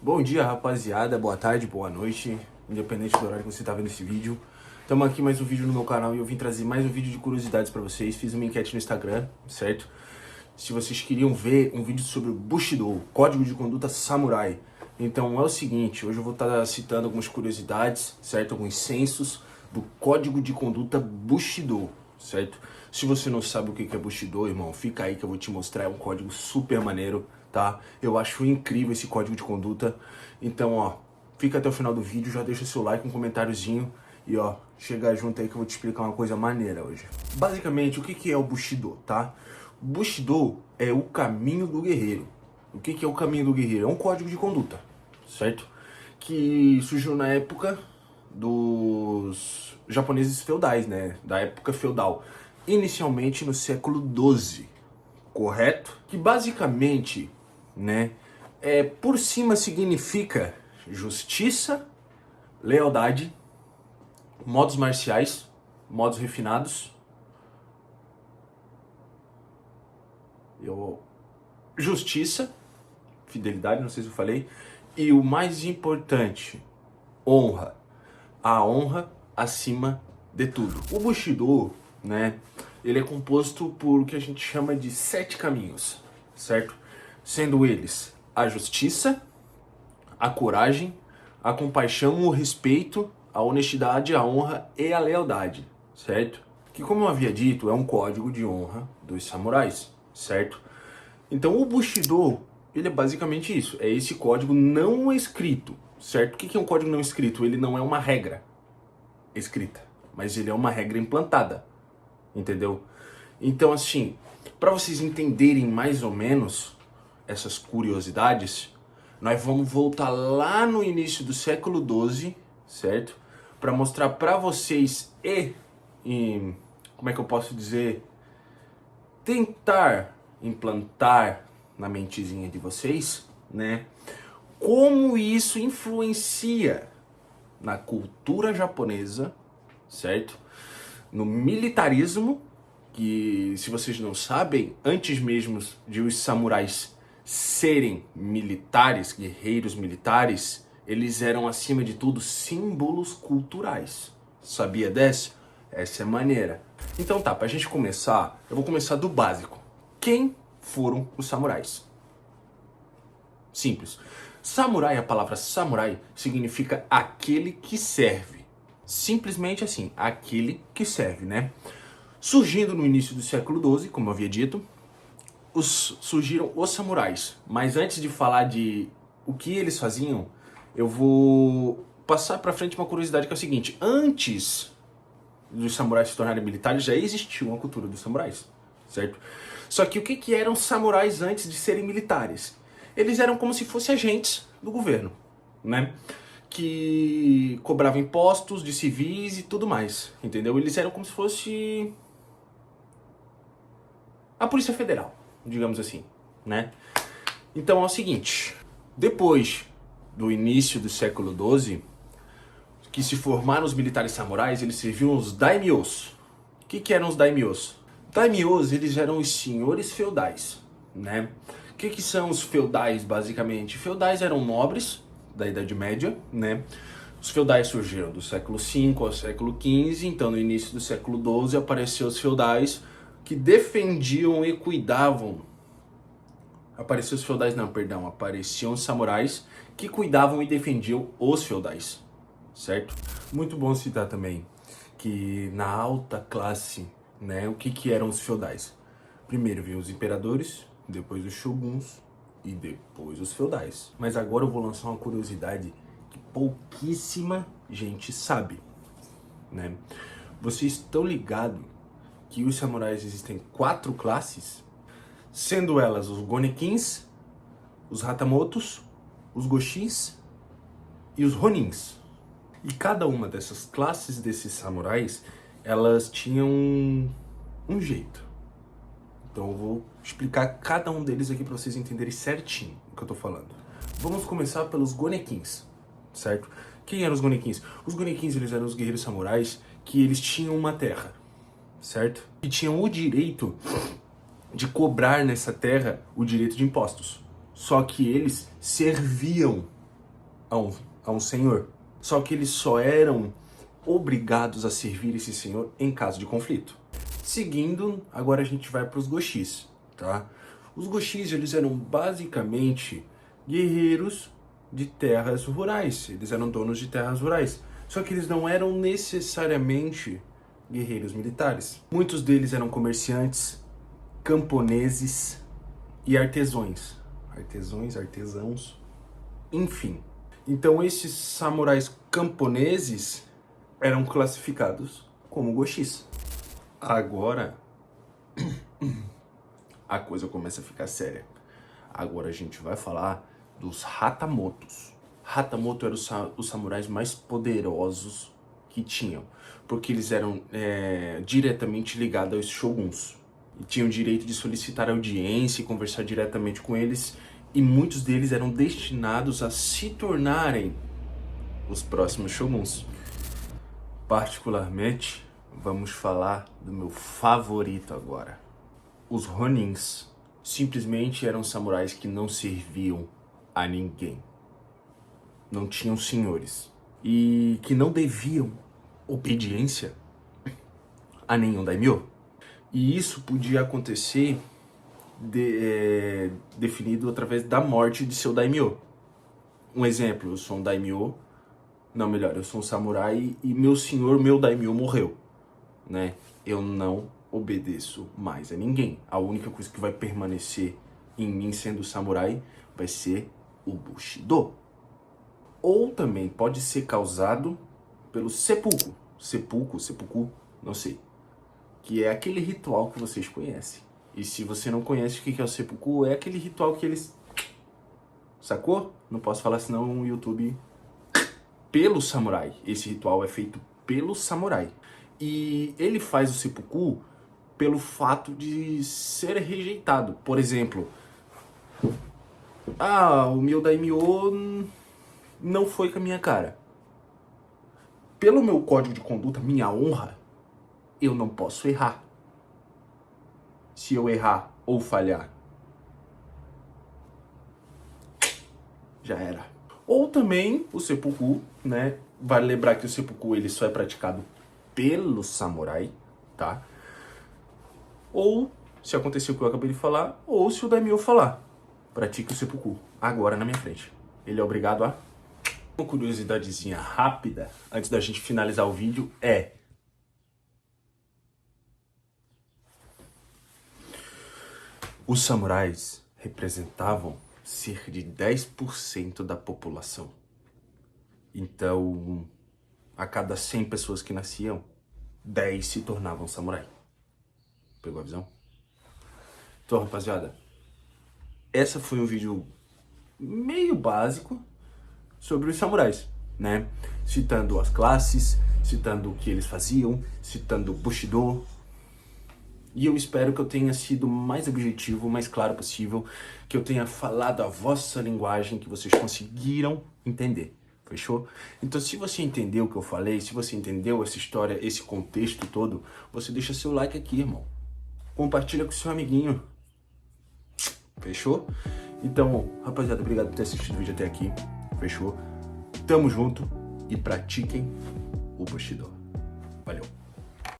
Bom dia, rapaziada, boa tarde, boa noite, independente do horário que você tá vendo esse vídeo. Estamos aqui mais um vídeo no meu canal e eu vim trazer mais um vídeo de curiosidades pra vocês. Fiz uma enquete no Instagram, certo? Se vocês queriam ver um vídeo sobre o Bushido, Código de Conduta Samurai. Então é o seguinte, hoje eu vou estar citando algumas curiosidades, certo? Alguns censos do Código de Conduta Bushido, certo? Se você não sabe o que é Bushido, irmão, fica aí que eu vou te mostrar, é um código super maneiro, tá? Eu acho incrível esse código de conduta. Então, ó, fica até o final do vídeo, já deixa seu like, um comentáriozinho e, ó, chega junto aí que eu vou te explicar uma coisa maneira hoje. Basicamente, o que é o Bushido, tá? O Bushido é o caminho do guerreiro. O que é o caminho do guerreiro? É um código de conduta, certo? Que surgiu na época dos japoneses feudais, né? Da época feudal. Inicialmente no século XII, correto? Que basicamente, né, por cima significa justiça, lealdade, modos marciais, modos refinados, justiça, fidelidade, não sei se eu falei, e o mais importante, honra. A honra acima de tudo. O Bushido, né, ele é composto por o que a gente chama de 7 caminhos, certo? Sendo eles a justiça, a coragem, a compaixão, o respeito, a honestidade, a honra e a lealdade, certo? Que, como eu havia dito, é um código de honra dos samurais, certo? Então o Bushido, ele é basicamente isso, é esse código não escrito, certo? O que é um código não escrito? Ele não é uma regra escrita, mas ele é uma regra implantada, entendeu? Então, assim, para vocês entenderem mais ou menos essas curiosidades, nós vamos voltar lá no início do século XII, certo? Para mostrar para vocês e, como é que eu posso dizer, tentar implantar na mentezinha de vocês, né? Como isso influencia na cultura japonesa, certo? No militarismo, que, se vocês não sabem, antes mesmo de os samurais serem militares, guerreiros militares, eles eram, acima de tudo, símbolos culturais. Sabia dessa? Essa é a maneira. Então tá, pra gente começar, eu vou começar do básico. Quem foram os samurais? Simples. Samurai, a palavra samurai, significa aquele que serve. Simplesmente assim, aquele que serve, né? Surgindo no início do século XII, como eu havia dito, surgiram os samurais. Mas antes de falar de o que eles faziam, eu vou passar pra frente uma curiosidade que é o seguinte. Antes dos samurais se tornarem militares, já existia uma cultura dos samurais, certo? Só que o que eram samurais antes de serem militares? Eles eram como se fossem agentes do governo, né? Que cobravam impostos de civis e tudo mais, entendeu? Eles eram como se fosse a Polícia Federal, digamos assim, né? Então é o seguinte, depois do início do século XII, que se formaram os militares samurais, eles serviam os daimyos. O que eram os daimyos? Daimyos, eles eram os senhores feudais, né? O que são os feudais, basicamente? Feudais eram nobres da Idade Média, né? Os feudais surgiram do século V ao século XV, então no início do século XII apareceram os feudais que defendiam e cuidavam. Apareciam os samurais que cuidavam e defendiam os feudais, certo? Muito bom citar também que na alta classe, né, o que eram os feudais? Primeiro vinham os imperadores, depois os shoguns e depois os feudais. Mas agora eu vou lançar uma curiosidade que pouquíssima gente sabe, né? Vocês estão ligados que os samurais existem 4 classes? Sendo elas os gonekins, os hatamotos, os goshins e os ronins. E cada uma dessas classes desses samurais, elas tinham um jeito. Então eu vou explicar cada um deles aqui para vocês entenderem certinho o que eu tô falando. Vamos começar pelos gonekins, certo? Quem eram os gonekins? Os gonekins, eles eram os guerreiros samurais que eles tinham uma terra, certo? E tinham o direito de cobrar nessa terra o direito de impostos. Só que eles serviam a um senhor. Só que eles só eram obrigados a servir esse senhor em caso de conflito. Seguindo, agora a gente vai para os Goshis, tá? Os Goshis, eles eram basicamente guerreiros de terras rurais. Eles eram donos de terras rurais. Só que eles não eram necessariamente guerreiros militares. Muitos deles eram comerciantes, camponeses e artesãos, enfim. Então esses samurais camponeses eram classificados como Goshis. Agora a coisa começa a ficar séria. Agora a gente vai falar dos Hatamotos. Hatamoto eram os samurais mais poderosos que tinham, porque eles eram diretamente ligados aos shoguns. E tinham o direito de solicitar audiência e conversar diretamente com eles, e muitos deles eram destinados a se tornarem os próximos shoguns. Particularmente, vamos falar do meu favorito agora. Os Ronins simplesmente eram samurais que não serviam a ninguém. Não tinham senhores. E que não deviam obediência a nenhum daimyo. E isso podia acontecer definido através da morte de seu daimyo. Um exemplo, eu sou um daimyo, não, melhor, eu sou um samurai e meu daimyo morreu, né? Eu não obedeço mais a ninguém. A única coisa que vai permanecer em mim sendo samurai vai ser o Bushido. Ou também pode ser causado pelo seppuku. Seppuku, não sei. Que é aquele ritual que vocês conhecem. E se você não conhece o que é o seppuku, é aquele ritual que eles... Sacou? Não posso falar senão o YouTube... Pelo samurai. Esse ritual é feito pelo samurai. E ele faz o seppuku pelo fato de ser rejeitado. Por exemplo... o meu daimyo não foi com a minha cara. Pelo meu código de conduta, minha honra, eu não posso errar. Se eu errar ou falhar, já era. Ou também o seppuku, né? Vale lembrar que o seppuku ele só é praticado pelo samurai, tá? Ou, se acontecer o que eu acabei de falar, ou se o daimyo falar, pratique o seppuku agora na minha frente. Ele é obrigado a... Uma curiosidadezinha rápida, antes da gente finalizar o vídeo, os samurais representavam cerca de 10% da população. Então, a cada 100 pessoas que nasciam, 10 se tornavam samurai. Pegou a visão? Então, rapaziada, essa foi um vídeo meio básico sobre os samurais, né? Citando as classes, citando o que eles faziam, citando o Bushido. E eu espero que eu tenha sido mais objetivo, mais claro possível, que eu tenha falado a vossa linguagem, que vocês conseguiram entender, fechou? Então, se você entendeu o que eu falei, se você entendeu essa história, esse contexto todo, você deixa seu like aqui, irmão. Compartilha com seu amiguinho, fechou? Então, rapaziada, obrigado por ter assistido o vídeo até aqui, fechou? Tamo junto e pratiquem o Bushido. Valeu!